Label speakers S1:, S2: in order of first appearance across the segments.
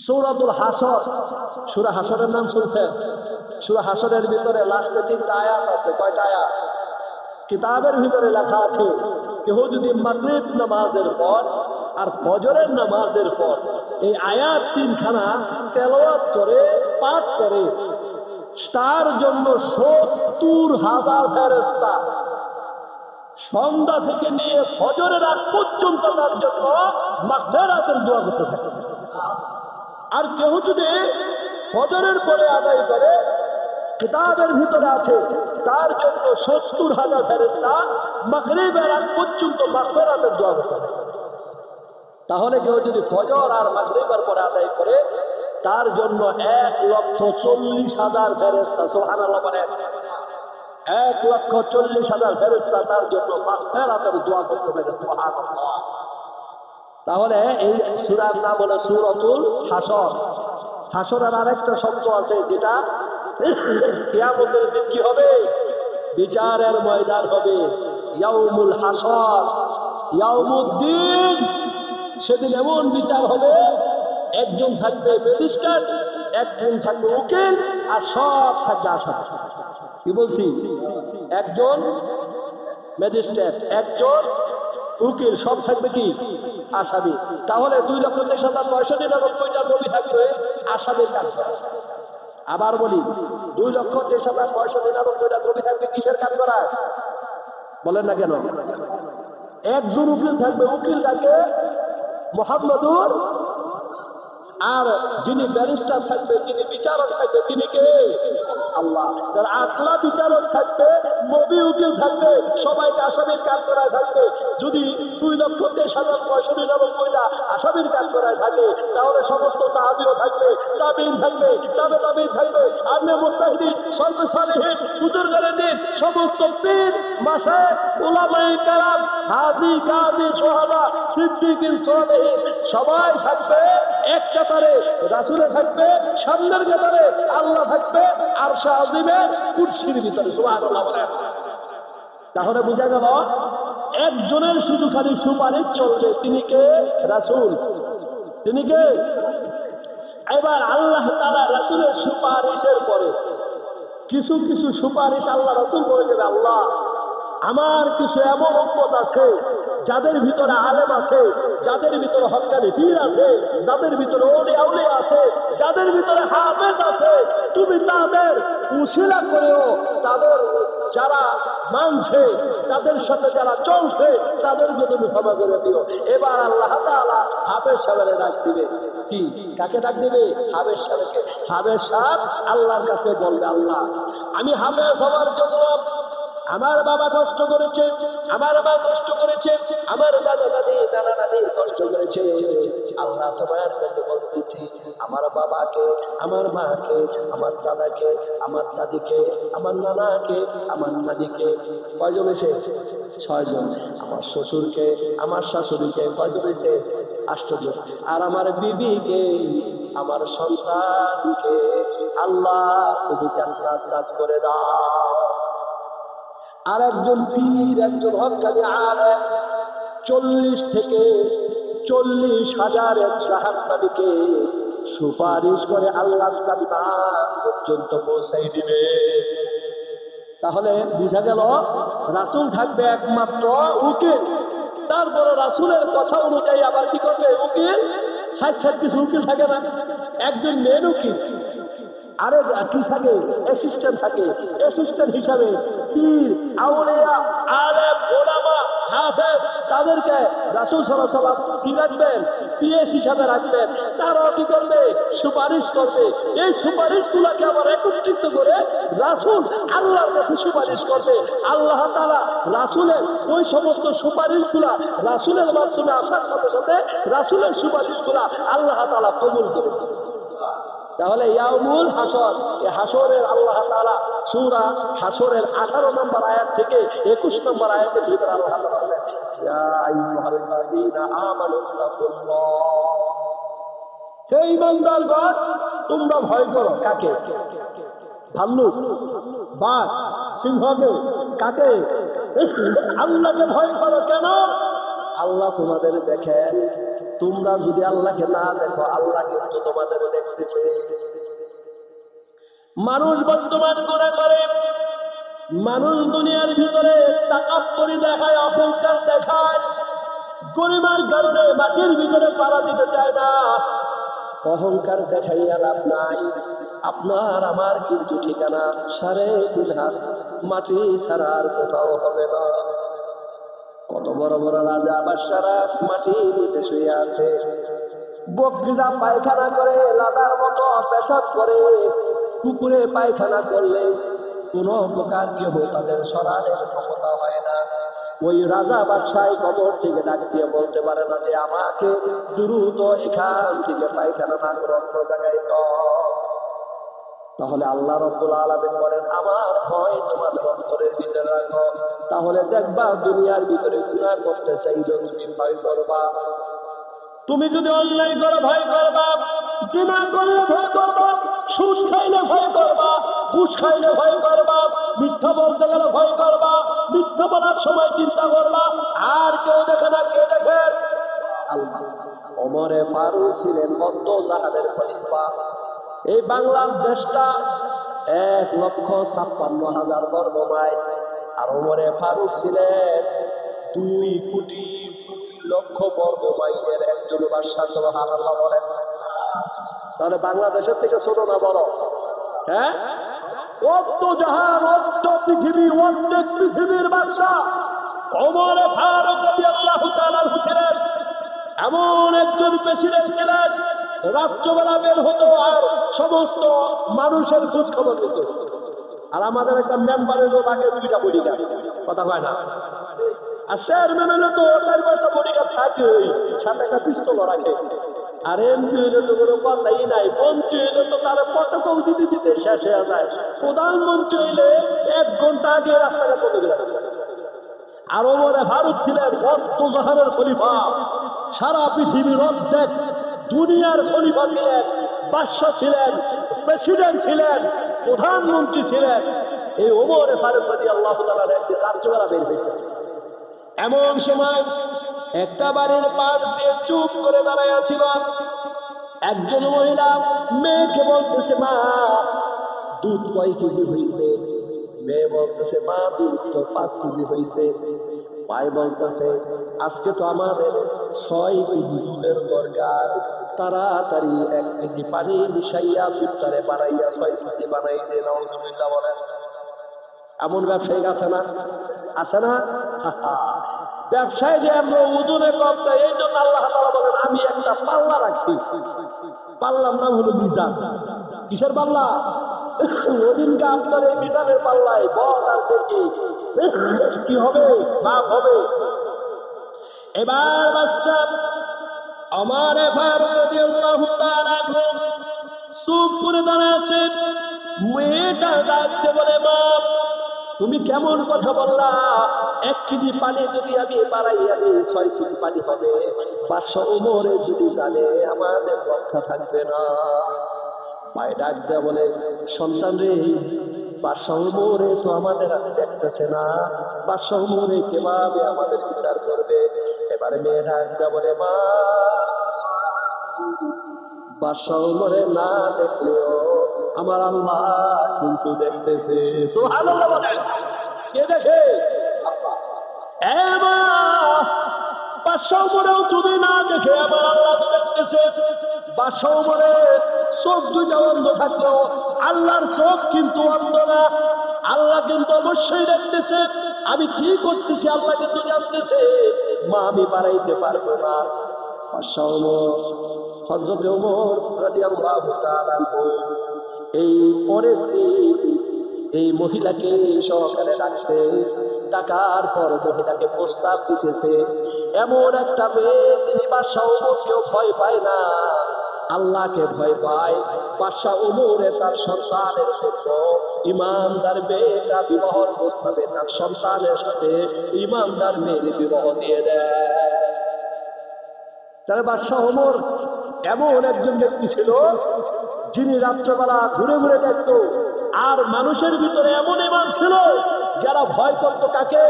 S1: সূরাতুল হাসর, সূরা হাসরের নাম শুনছেন? সূরা হাসরের ভিতরে লাস্টে 3টা আয়াত আছে। কয়টা আয়াত? কিতাবের ভিতরে লেখা আছে, কেউ যদি মাগরিব নামাজের পর আর ফজরের নামাজের পর এই আয়াত 3খানা তেলাওয়াত করে, পাঠ করে, তার জন্য 70,000 ফেরেশতা সন্ধ্যা থেকে নিয়ে ফজরের আগ পর্যন্ত তার জন্য মাগফিরাতের দোয়া করতে থাকে। আর কেউ যদি ফজরের পরে আদায় করে, কিতাবের ভিতরে আছে তার জন্য 70,000 ফেরেশতা মাগরিবের আগ পর্যন্ত মাগফিরাতের দোয়া করতে থাকে। তাহলে কেউ যদি ফজর আর মাগরিবের পরে আদায় করে, তার জন্য 1,40,000 ফেরেশতা, সুবহানাল্লাহ বলেন, 1,40,000 ফেরেশতা তার জন্য মাগফিরাতের দোয়া করতে থাকে। সুবহানাল্লাহ। তাহলে এই সূরার নাম হলো সূরাতুল হাসর। হাসরের আরেকটা শব্দ আছে, যেটা কিয়ামতের দিন কি হবে? বিচারের ময়দান হবে। ইয়াউমুল হাসর, ইয়াউমুদ্দিন। সেদিন এমন বিচার হবে, একজন থাকবে ম্যাজিস্ট্রেট, একজন থাকবে উকিল, আর সব থাকবে আসামি। কি বলছি? একজন ম্যাজিস্ট্রেট, একজন উকিল, সব থাকবে কি? আসামি। তাহলে 2,23,999টা নবী থাকবে আসামির কাজ করা। আবার বলি, 2,23,999টা নবী থাকবে কিসের কাজ করা? বলেন না কেন? একজন উকিল থাকবে, উকিলটাকে মুহাম্মাদুর, আর যিনি ব্যারিস্টার থাকবে, যিনি বিচারক থাকবে, তিনি কে? আল্লাহ। যারা আকলা বিচারক থাকবে, নবী উকিল থাকবে, সবাইকে আসামির কাজ করায় থাকবে। যদি 2,23,999টা আসামির কাজ করায় থাকে, তাহলে সমস্ত সাহাবীও থাকবে, তাবিঈন থাকবে, তাবিঈন থাকবে, আইম্মে মুজতাহিদিন, সলফে সালেহিন, বুজুর্গের সমস্ত পীর, মাশায়েখ, উলামায়ে কেরাম, হাজী, গাজী, সুহাদা, সিদ্দিকিন, সালেহিন, সবাই থাকবে এক কাতারে। রাসূলে থাকবে সামনের কাতারে, আল্লাহ থাকবে আরশে আজিমে কুরসির ভিতরে। সুবহানাল্লাহ বলেন। তাহলে বোঝা গেল একজনের শুধু খালি সুপারিশ চলবে, তিনি কে? রাসূল। তিনি কে? এবার আল্লাহ তাআলা রাসূলের সুপারিশের পরে কিছু কিছু সুপারিশ আল্লাহ রাসূল করে দেবে। আল্লাহ, আমার কিছু এমন উম্মত আছে যাদের ভিতরে আলেম আছে, যাদের ভিতরে হক্কানি পীর আছে, যাদের ভিতরে ওলিয়া উলিয়া আছে, যাদের ভিতরে হাফেজ আছে, তুমি তাদের উসিলা করেও, তাদের যারা মানছে, তাদের সাথে যারা চলছে, তাদেরকে তুমি ক্ষমা করে দিও। এবার আল্লাহ তাআলা হাফেজ সাহেবের ডাক দিবে। কি? কাকে ডাক দিবে? হাফেজ সাহেবকে। হাফেজ সাহেব আল্লাহর কাছে বলবে, আল্লাহ, আমি হাফেজ হওয়ার জন্য আমার বাবা কষ্ট করেছে, আমার মা কষ্ট করেছে, আমার দাদা দাদি, নানা নানি কষ্ট করেছে। আল্লাহ তোমার কাছে বলতেছি, আমার বাবাকে, আমার মাকে, আমার দাদাকে, আমার দাদিকে, আমার নানাকে, আমার নানিকে, কয়জন এসে? 6 জন। আমার শ্বশুরকে, আমার শাশুড়িকে কয়জন এসে? 8 জন। আর আমার বিবিকে, আমার সন্তানকে আল্লাহ তুমি জান্নাত দান করে দাও। আর একজন পীর, একজন হক্কানি আলেম 40 থেকে 40,000 সাহাবাকে সুপারিশ করে আল্লাহ জান্নাত পর্যন্ত পৌঁছাই দিবে। তাহলে বুঝা গেল রাসূল থাকবে একমাত্র উকিল। তারপরে রাসূলের কথা অনুযায়ী আবার কি করবে? উকিল 60 কিছু উকিল থাকে না, একজন মেন উকিল, আরে কি থাকে? অ্যাসিস্ট্যান্ট থাকে। অ্যাসিস্ট্যান্ট হিসাবে পীর, আউলিয়া, আলেম, উলামা, হাফেজ, তাদেরকে রাসূল সাল্লাল্লাহু আলাইহি ওয়াসাল্লাম কি রাখবেন? পিএস হিসাবে রাখবেন। তারাও কি করবে? সুপারিশ করবে। এই সুপারিশগুলোকে আবার একত্রিত করে রাসূল আল্লাহর কাছে সুপারিশ করবে। আল্লাহ তাআলা রাসূলের ওই সমস্ত সুপারিশগুলা রাসূলের মাধ্যমে আসার সাথে সাথে রাসূলের সুপারিশগুলা আল্লাহ তাআলা কবুল করে। তাহলে ইয়াউমুল হাসর, এই হাসরের আল্লাহ তাআলা সূরা হাসরের 18 নম্বর আয়াত থেকে 21 নম্বর আয়াতের ভিতরে আল্লাহ তাআলা বলেন, ইয়া আইয়ুহাল্লাযীনা আমানু তাকুল্লাহ, হে ঈমানদারগণ তোমরা ভয় করো। কাকে? ভাল্লুক, বাঘ, সিংহকে? কাকে? আল্লাহকে ভয় করো। কেন? আল্লাহ তোমাদের দেখেন, তোমরা যদি আল্লাহকে না দেখো, আল্লাহ কিন্তু তোমাদের দেখতেছে। মানুষ বর্তমান গুনাহ করে, মানুষ দুনিয়ার ভিতরে তাকাব্বুরি দেখায়, অহংকার দেখায়, গরিমার কারণে মাটির ভিতরে পাড়া দিতে চায় না। অহংকার দেখাইয়া লাভ নাই। আপনার আমার কিন্তু ঠিকানা 3.5 হাত মাটি ছাড়া আর কোথাও হবে না। কত বড় বড় রাজা বাদশারা মাটির নিচে শুয়ে আছে। বকরিরা পায়খানা করে, লাদার মতো পেশাব করে, কুকুরে পায়খানা করলে কোন প্রকার কেহ তাদের সরানোর ক্ষমতা হয় না। ওই রাজা বাদশাহ কবর থেকে ডাক দিয়ে বলতে পারে না যে আমাকে দ্রুত এখান থেকে পায়খানা না করে অন্য জায়গায় তাহলে আল্লাহ রাব্বুল আলামিন বলেন আমার ভয় তোমাদের অন্তরের ভিতরে রাখো, তাহলে দেখবা দুনিয়ার ভিতরে গুনাহ করতে চাইলে তুমি ভয় করবা। তুমি যদি অন্যায় করো ভয় করবা, জিনা করলে ভয় করবা, সুদ খাইলে ভয় করবা, ঘুষ খাইলে ভয় করবা, মিথ্যা বলতে গেলে ভয় করবা, মিথ্যা বলার সময় চিন্তা করবা আর কেউ দেখে না, কে দেখে? আল্লাহ। ওমরে ফারুক ছিলেন কত জাহানের খলিফা। এই বাংলাদেশটা 1,56,000 বর্গ মাইল, আর ওমরে ফারুক ছিলেন 2 কোটি লক্ষ বর্গ মাইলের একজন বাদশাহ। সুবহানাল্লাহ বলেন। তাহলে বাংলাদেশের থেকে ছোট না বড়? হ্যাঁ, অত জাহান, অত পৃথিবী, অর্ধেক পৃথিবীর বাদশাহ ওমরে ফারুক রাদিয়াল্লাহু তাআলা ছিলেন। এমন একজন প্রেসিডেন্ট ছিলেন, রাত্রবেলা বের হতো আর সমস্ত মানুষের খোঁজ খবর দিত। আর আমাদের একটা মেম্বারের আগে 2টা বডিগার্ড, কথা হয় না? আর চেয়ারম্যানের তো 4-5টা বডিগার্ড থাকে, সাথে একটা পিস্তল রাখে। আর এমপি হইলে তো কোনো কথাই নাই, মন্ত্রী হইলে তো তার প্রটোকল দিতে দিতে শেষ হয়ে যায়। প্রধানমন্ত্রী হইলে 1 ঘন্টা আগে রাস্তাঘাট বন্ধ করে রাখে। আর ওমরে ফারুক ছিলেন অর্ধ জাহানের খলিফা, সারা পৃথিবীর অর্ধেক দুনিয়ার খলিফা ছিলেন, বাদশা ছিলেন, প্রেসিডেন্ট ছিলেন, প্রধানমন্ত্রী ছিলেন। এই ওমরে ফারুক রাদিয়াল্লাহু তাআলা একদিন রাত্রিবেলা বের হয়েছে। এমন সময় একটা বাড়ির পাশ দিয়ে চুপ করে দাঁড়ায় ছিল একজন মহিলা। মেয়েকে বলতেছে মা দুধ কয় কেজি হয়েছে? মেয়ে বলতেছে মা দুধ তো 5 কেজি হয়েছে। ভাই বলতেছে আজকে তো আমাদের 6 কেজি দুধের দরকার, তাড়াতাড়ি 1 কেজি পানি মিশাইয়া দুধটারে বানাইয়া 6 কেজি বানাই দে। নাউজুবিল্লাহ বলেন। এমন ব্যবসায়ী আছে না? আছে না? ব্যবসায় যে আমরা ওজনে কম দেয়, এই জন্য আল্লাহ তাআলা বলেন আমি একটা পাল্লা রাখছি। পাল্লার নাম হলো মিজান। কিসের পাল্লা? ওদিনকে আপনার এই মিজানের পাল্লায় বল আর দেখি কি হবে, লাভ হবে। এবার বাদশা ওমরে ফারুক রাদিয়াল্লাহু তাআলা চুপ করে দাঁড়ায় আছে। মেয়েটা ডাকতে বলে মা তুমি কেমন কথা বললা? 1 কেজি পানি যদি আমি বাড়াইয়া দিই 6 কেজি পানি হবে। বাদশা ওমরে যদি জানে আমাদের রক্ষা থাকবে না। ভাই ডাক দেয়া বলে সন্তান রে, বাদশা ওমরে তো আমাদের দেখতেছে না, বাদশা ওমরে কিভাবে আমাদের বিচার করবে? এবারে মেয়ে ডাক দেয়া বলে মা বাদশা ওমরে না দেখলেও আমার আল্লাহ কিন্তু দেখতেছে। সুবহানাল্লাহ বলেন। কে দেখে? বাদশা ওমরেও যদি না দেখে আমার আল্লাহ তো দেখতেছে। বাদশা ওমরের চোখ 2টা অন্ধ থাকলেও আল্লাহর চোখ কিন্তু অন্ধ না। আল্লাহ কিন্তু অবশ্যই দেখতেছে। আমি কি করতেছি আল্লাহ কিন্তু জানতেছে। মা আমি বাড়াইতে পারবো না। বাদশা ওমর, হযরত ওমর রাদিয়াল্লাহু তাআলা এই পরের দিন এই মহিলাকে সহকারে ডাকছে। ডাকার পর মহিলাকে প্রস্তাব দিতেছে এমন একটা মেয়ে যিনি বাদশা ওমরকেও ভয় পায় না, আল্লাহকে ভয় পায়। বাদশা ওমরে তার সন্তানের জন্য ইমানদার মেয়েটা বিবাহর প্রস্তাবে তার সন্তানের সাথে ইমানদার মেয়ের বিবাহ দিয়ে দেয়। তাহলে বাদশা ওমর এমন একজন ব্যক্তি ছিল যিনি রাত্রবেলা ঘুরে ঘুরে দেখত। আর মানুষের ভিতরে এমন ইমান ছিল যারা ভয় করত কাকে?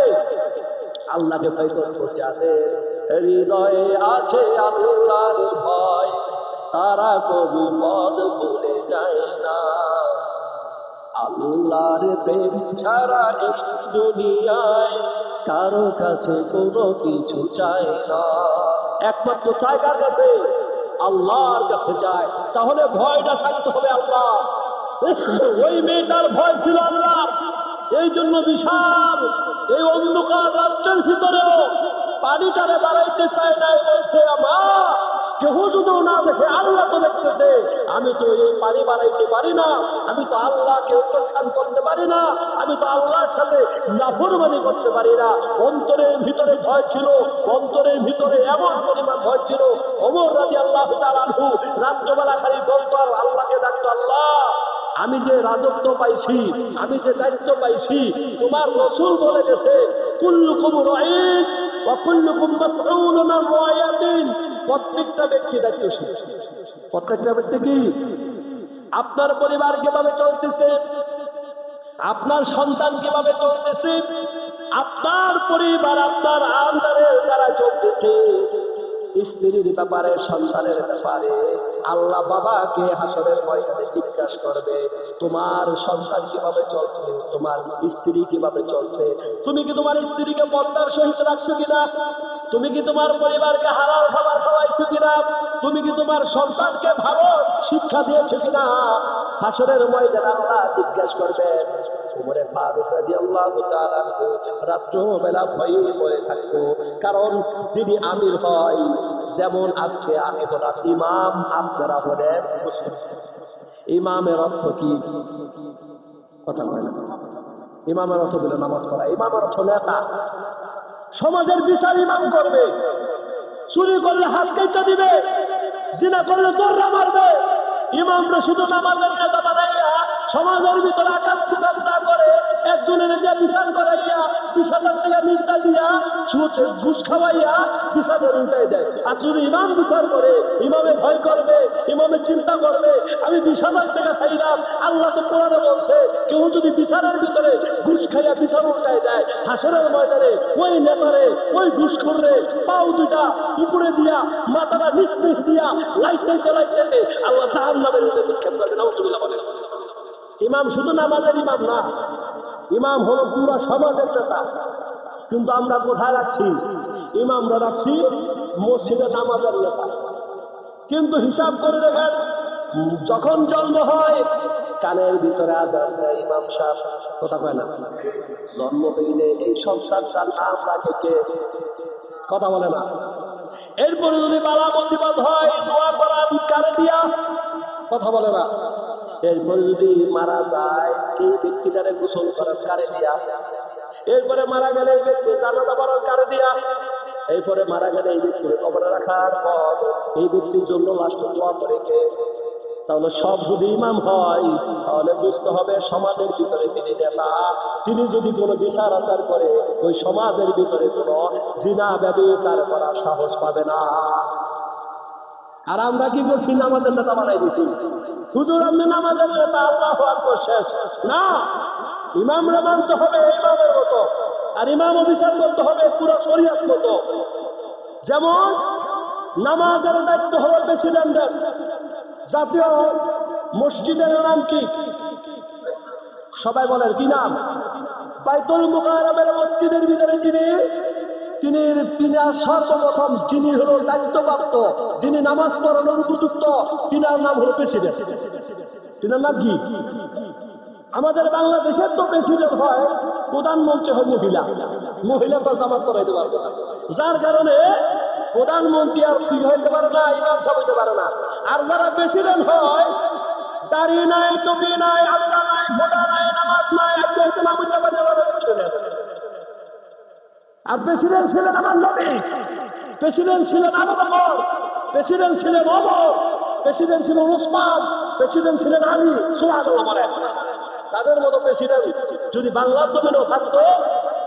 S1: আল্লাহকে ভয় করত, যাদের হৃদয়ে আছে আল্লাহর ভয়, তারা কবু পদ ভুলে যায় না। আল্লাহর প্রেম ছাড়া এই দুনিয়ায় কারো কাছে কোনো কিছু চায় না। একমাত্র চায় কার কাছে? আল্লাহর কাছে যায়। তাহলে ভয়টা থাকতে হবে আল্লাহ। ওই মেয়েটার ভয় ছিল আল্লাহ, এই জন্য বিশাল এই অন্ধকার রাত্রের ভিতরেও পানিটারে বাড়াইতে চায় না। বলছে আমার কেউ যদি না দেখে, আল্লাহ তো দেখতেছে, আমি তো এই পানি বাড়াইতে পারি না, আমি তো আল্লাহকে প্রত্যাখ্যান করতে পারি না, আমি তো আল্লাহর সাথে নাফরমানি করতে পারি না। অন্তরের ভিতরে ভয় ছিল, অন্তরের ভিতরে এমন পরিমাণ ভয় ছিল। ওমর রাদিয়াল্লাহু তাআলা আনহু রাত্রবেলা খালি বলতো আর আল্লাহকে ডাকতো, আল্লাহ আমি যে রাজত্ব পাইছি, আমি যে দায়িত্ব পাইছি, তোমার রাসূল বলে গেছে কুল্লুকুম রাঈন ওয়া কুল্লুকুম মাসউলুন আন রায়াতিন। প্রত্যেকটা ব্যক্তি দায়িত্বশীল। প্রত্যেকটা ব্যক্তি কি? আপনার পরিবার কিভাবে চলতেছে, আপনার সন্তান কিভাবে চলতেছে, আপনার পরিবার আপনার আন্ডারে যারা চলতেছে, স্ত্রীর ব্যাপারে, সন্তানের ব্যাপারে আল্লাহ বাবাকে হাসরের ময়দানে জিজ্ঞাসা করবে, তোমার সন্তান কিভাবে চলছে, তোমার স্ত্রী কিভাবে চলছে, তুমি কি তোমার স্ত্রীকে পর্দার সহিত রাখছো কিনা, তুমি কি তোমার পরিবারকে হালাল খাবার খাওয়াইছো কিনা, তুমি কি তোমার সন্তানকে ভালো শিক্ষা দিয়েছো কিনা। হাসরের ময়দানে আল্লাহ জিজ্ঞাসা করবেন। ওমর ফারুক রাদিয়াল্লাহু তাআলা রাত্রবেলা ভয়ে পড়ে থাকতো, কারণ যিনি আমির হয়, যেমন আজকে আমি হলাম ইমাম, আপনারা হলেন মুসলিম। ইমামের অর্থ কি? কথা বলে না। ইমামের অর্থ বলে নামাজ পড়া। ইমামের অর্থ নেতা। সমাজের বিচার ইমাম করবে। চুরি করলে হাত কেটে দিবে, জিনা করলে দৌড়া মারবে। ইমামরা শুধু নামাজের নেতা বানাইয়া সমাজের ভিতরে আকাম কুকাম যা করে, একজনের দিয়ে বিচার করাইয়া 20,000 টাকা মিষ্টা দিয়া ঘুষ খাওয়াইয়া বিচারের উল্টাই দেয়। আর যদি ইমাম বিচার করে, ইমামে ভয় করবে, ইমামে চিন্তা করবে, আমি 20,000 টাকা খাইলাম, আল্লাহ তো কোরআনে বলছে কেউ যদি বিচারের ভিতরে ঘুষ খাইয়া বিচার উল্টাই দেয়, হাসরের ময়দানে ওই নেতারে, ওই ঘুষখোররে পাও দুটা উপরে দিয়া, মাথাটা নিচ নিচ দিয়া লাইটাইতে লাইটাইতে আল্লাহ জাহান্নামের মধ্যে নিক্ষেপ করবে। নাউজুবিল্লাহ বলেন। ইমাম শুধু নামাজের ইমাম না, ইমাম হলো পুরো সমাজের নেতা। কিন্তু আমরা কোথায় রাখছি? ইমামরা রাখছি মসজিদে নামাজের নেতা। কিন্তু হিসাব করে দেখেন, যখন জন্ম হয় কানের ভিতরে আজান দেয় ইমাম সাহেব, কথা কয় না। জন্ম হইলে এই সংসারটার নাম রাখে কে? কথা বলে না। এরপরে যদি বালা মুসিবত হয় দোয়া করান কানে দিয়া, কথা বলে না। এরপরে যদি মারা যায় এই ব্যক্তিটারে গোসল করার কারে দিয়া, এরপরে মারা গেলে এই ব্যক্তি জানাজা পড়ার কারে দিয়া, এরপরে মারা গেলে এই ব্যক্তির কবরে রাখার পর এই ব্যক্তির জন্য লাস্টে দোয়া করে কে? তাহলে সব যদি ইমাম হয়, তাহলে বুঝতে হবে সমাজের ভিতরে তিনি নেতা। তিনি যদি কোনো বিচার আচার করে, ওই সমাজের ভিতরে কোনো জিনা ব্যভিচার করার সাহস পাবে না। আর আমরা কি করছি? নামাজের নেতা বানাই দিছি। হুজুর আপনি নামাজের নেতা, আল্লাহু আকবার, শেষ না। ইমামরা মানতে হবে ইমামের মতো, আর ইমাম বিচার করতে হবে পুরো শরীয়ত মতো। যেমন নামাজের দায়িত্ব হলো প্রেসিডেন্টের। জাতীয় মসজিদের নাম কি? সবাই বলেন কি নাম? বাইতুল মুকাররমের মসজিদের ভিতরে তিনি সর্বপ্রথম যিনি হলো দায়িত্বপ্রাপ্ত, যিনি নামাজ পড়ানোর উপযুক্ত, তিনার নাম হলো প্রেসিডেন্ট। তিনার নাম কি? আমাদের বাংলাদেশের তো প্রেসিডেন্ট হয়, প্রধানমন্ত্রী হয় মহিলা। মহিলা তো জামাত করাইতে পারবে না, যার কারণে প্রধানমন্ত্রী আর কি হইতে পারে না, ইমাম সাহেব হইতে পারে না। আর যারা প্রেসিডেন্ট হয়, দাড়ি নাই, টুপি নাই, আল্লাহ নাই, ভোটা নাই, নামাজ নাই, আর প্রেসিডেন্ট ছিলেন আমার নবী, প্রেসিডেন্ট ছিলেন আবু বকর, প্রেসিডেন্ট ছিলেন ওমর, প্রেসিডেন্ট ছিলেন ওসমান, প্রেসিডেন্ট ছিলেন আলী। সুবহানাল্লাহ বলেন। তাদের মতো প্রেসিডেন্ট যদি বাংলার জমিনেও থাকতো,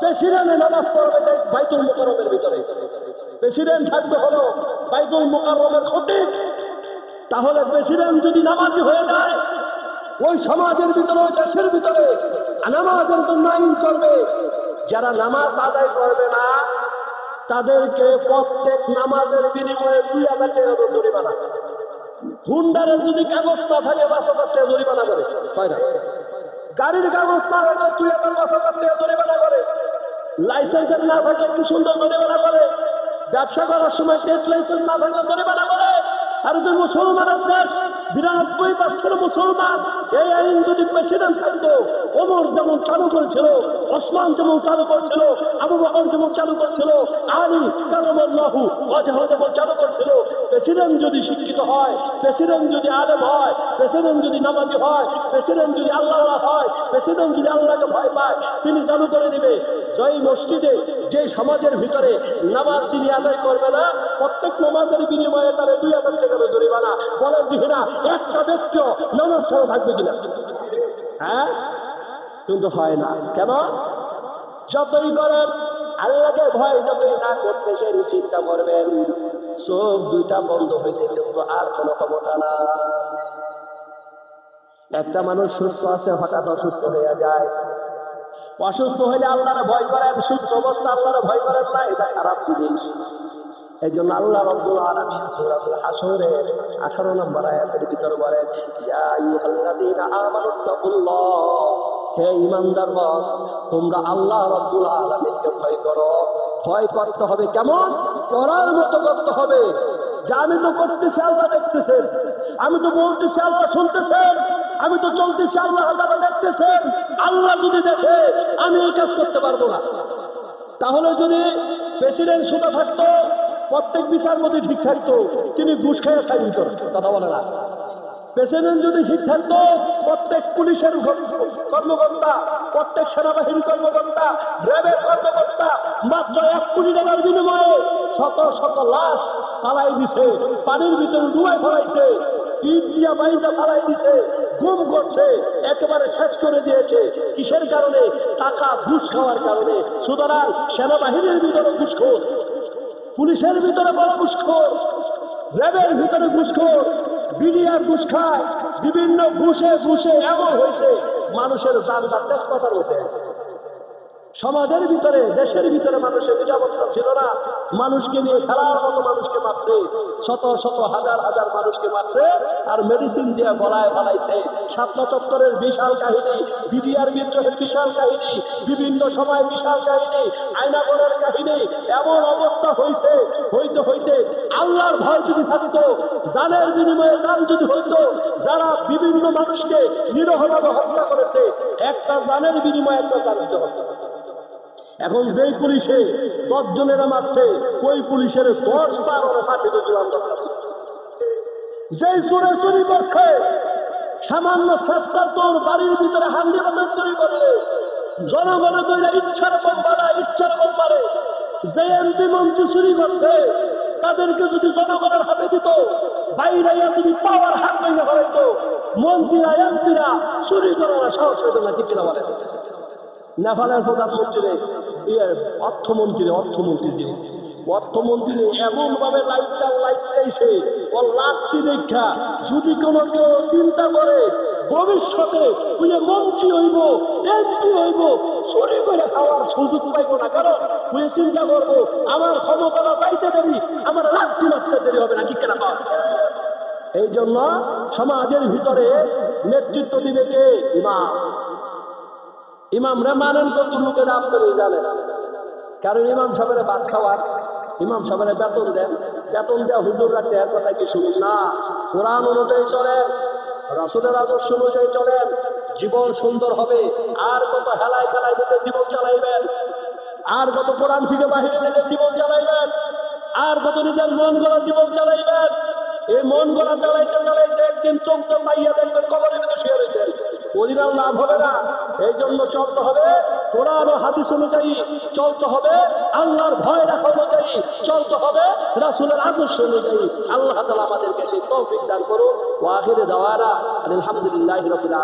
S1: প্রেসিডেন্টে নামাজ পড়বে বাইতুল মুকাররমের ভিতরে। প্রেসিডেন্ট থাকবে হলো বাইতুল মুকাররমের খতিব। তাহলে প্রেসিডেন্ট যদি নামাজি হয়ে যায়, ওই সমাজের ভিতরে, ওই দেশের ভিতরে নামাজের জন্য আইন করবে। যারা নামাজ আদায় করবে না, তাদেরকে প্রত্যেক নামাজের বিনিময়ে 2000 টাকা করে জরিমানা। হুন্ডারের যদি কাগজ না থাকে 5000 টাকা জরিমানা করে, হয় না? গাড়ির কাগজ না থাকলে 2500 টাকা জরিমানা করে, লাইসেন্সের না থাকলে কি সুন্দর জরিমানা করে, ব্যবসা করার সময় ট্রেড লাইসেন্স না থাকলে জরিমানা করে। আর যদি মুসলমানের দেশ 92% মুসলমান, এই আইন যদি প্রেসিডেন্ট থাকতো, ওমর যেমন চালু করেছিল, ওসমান যেমন চালু করেছিল, আবু বকর যেমন চালু করেছিল, আলী কারামাল্লাহু ওয়াজহু যেমন চালু করেছিল, প্রেসিডেন্ট যদি শিক্ষিত হয়, প্রেসিডেন্ট যদি আলেম হয়, প্রেসিডেন্ট যদি নামাজি হয়, প্রেসিডেন্ট যদি আল্লাহওয়ালা হয়, প্রেসিডেন্ট যদি আল্লাহকে ভয় পায়, তিনি চালু করে দিবে যেই মসজিদে, যে সমাজের ভিতরে নামাজ যিনি আদায় করবে না, প্রত্যেক নামাজের বিনিময়ে তার 2000 টাকা জরিমানা। বলেন দেখি না, একটা ব্যক্তিও নামাজ ছাড়া থাকবে কিনা? হ্যাঁ, কিন্তু হয় না। কেন? যতই করেন আল্লাহকে ভয় যতই না করতেছেন, চিন্তা করবেন চোখ দুইটা বন্ধ হইলে কিন্তু আর কোনো ক্ষমতা না। একটা মানুষ সুস্থ আছে, হঠাৎ অসুস্থ হয়ে যায়। অসুস্থ হইলে আল্লাহরে ভয় করেন, সুস্থ অবস্থা আল্লাহরে ভয় করেন না, এটা খারাপ জিনিস। এই জন্য আল্লাহ রাব্বুল আলামিন সূরাতুল হাশরের 18 নম্বর আয়াতের ভিতর বলেন, ইয়া আইয়ুহাল্লাযীনা আমানুত্তাকুল্লাহ, হে ঈমানদারগণ, তোমরা আল্লাহ রাব্বুল আলামিনকে ভয় করো। ভয় করতে হবে কেমন? করার মতো করতে হবে। যে আমি তো করতেছি, আল্লাহ দেখতেছেন, আমি তো বলতেছি, আল্লাহ শুনতেছেন, আমি তো চলতেছি, আল্লাহ দেখতেছেন। আল্লাহ যদি দেখে আমি এই কাজ করতে পারবো না। তাহলে যদি প্রেসিডেন্ট সোজা থাকতো, প্রত্যেক বিচারপতি ঠিক থাকতো, তিনি ঘুষ খেয়ে সাইন দিত, কথা বলে না। প্রেসিডেন্ট যদি ঠিক থাকতো, প্রত্যেক পুলিশের কর্মকর্তা, প্রত্যেক সেনাবাহিনীর কর্মকর্তা, র্যাবের কর্মকর্তা মাত্র 1 কোটি টাকার বিনিময়ে শত শত লাশ পালাই দিছে, পানির ভিতরে ডুবাই ফেলাইছে, ইট দিয়া বাড়িতে ফালাই দিছে, গুম করছে, একেবারে শেষ করে দিয়েছে। কিসের কারণে? টাকা ঘুষ খাওয়ার কারণে। সুতরাং সেনাবাহিনীর ভিতরে ঘুষখোর, পুলিশের ভিতরে বড় ঘুষখোর, র্যাবের ভিতরে ঘুষখোর, বিডিআর ঘুষ খায়, বিভিন্ন ঘুষে ঘুষে এমন হয়েছে মানুষের জানটা তেজপাতার উঠে গেছে। সমাজের ভিতরে, দেশের ভিতরে মানুষের নিরাপত্তা ছিল না। মানুষকে নিয়ে খেলার মতো মানুষকে মারছে, শত শত হাজার হাজার মানুষকে মারছে, আর মেডিসিন দিয়ে গলায় ফেলাইছে। শাপলা চত্বরের বিশাল কাহিনী, বিডিআর বিদ্রোহের বিশাল কাহিনী, বিভিন্ন সময় বিশাল কাহিনী, আয়নাগরের কাহিনী। এমন অবস্থা হয়েছে, হইতে হইতে আল্লাহর ভয় যদি থাকতো, জানের বিনিময়ে জান যদি হইতো, যারা বিভিন্ন মানুষকে নিরহভাবে হত্যা করেছে, একটা জানের বিনিময়ে একটা জান দিতে হতো। এখন যেই পুলিশে 10 জনেরা মারছে, ওই পুলিশের 10 বার ওরা ফাঁসিতে চূড়ান্ত করছে। যেই চোরে চুরি করছে, সামান্য চেষ্টা চোর বাড়ির ভিতরে হান্ডি বাজার চুরি করলে জনগণে তৈরি ইচ্ছার পারে, ইচ্ছার পারে। যে এমপি মন্ত্রী চুরি করছে, তাদেরকে যদি জনগণের হাতে দিত, বাইরে যদি পাওয়ার হাত ভেঙে হয়তো, মন্ত্রীরা এমপিরা চুরি করার সাহস হইত না। ঠিক কিনা বলে? নেপালের প্রধানমন্ত্রী অর্থমন্ত্রী এমন ভাবে লাইটাইছে, ও লাঠি দেখা যদি কোনো কেউ চিন্তা করে ভবিষ্যতে মন্ত্রী হইব, এমপি হইব, চুরি করে খাওয়ার সুযোগ পাইব না। কারণ চিন্তা করবো আমার ক্ষমতাটা পাইতে দেরি, আমার লাঠি মারতে দেরি হবে না। ঠিক না? এই জন্য সমাজের ভিতরে নেতৃত্ব দিবে কে? ইমাম। ইমামরা মানেন কত রূপের আপনারাই জানেন। কারণ ইমাম সাহেবের ভাত খাওয়ার, ইমাম সাহেবের বেতন দেন, বেতন দেওয়া হুজুর রাখছে, এর কথা কি শুনুন না? কোরআন অনুযায়ী চলেন, রাসূলের আদর্শ অনুযায়ী চলেন, জীবন সুন্দর হবে। আর কত হেলায় খেলায় দিতে জীবন চালাইবেন, আর কত কোরআন থেকে বাহিরে নিজের জীবন চালাইবেন, আর কত নিজের মন গড়া জীবন চালাইবেন। এই মন গড়া চালাইতে চালাইতে একদিন চোখটা পাইয়া দেখবেন কবরের ভিতরে শুয়ে রয়েছেন, অধিকার লাভ হবে না। এই জন্য চলতে হবে কোরআন ও হাদিস অনুযায়ী, চলতে হবে আল্লাহর ভয় রাখা অনুযায়ী, চলতে হবে রাসূলের আদর্শ অনুযায়ী। আল্লাহ তাআলা আমাদেরকে সেই তৌফিক দান করুন। ওয়া আখিরু দাওয়ানা আলহামদুলিল্লাহি রাব্বিল আলামিন।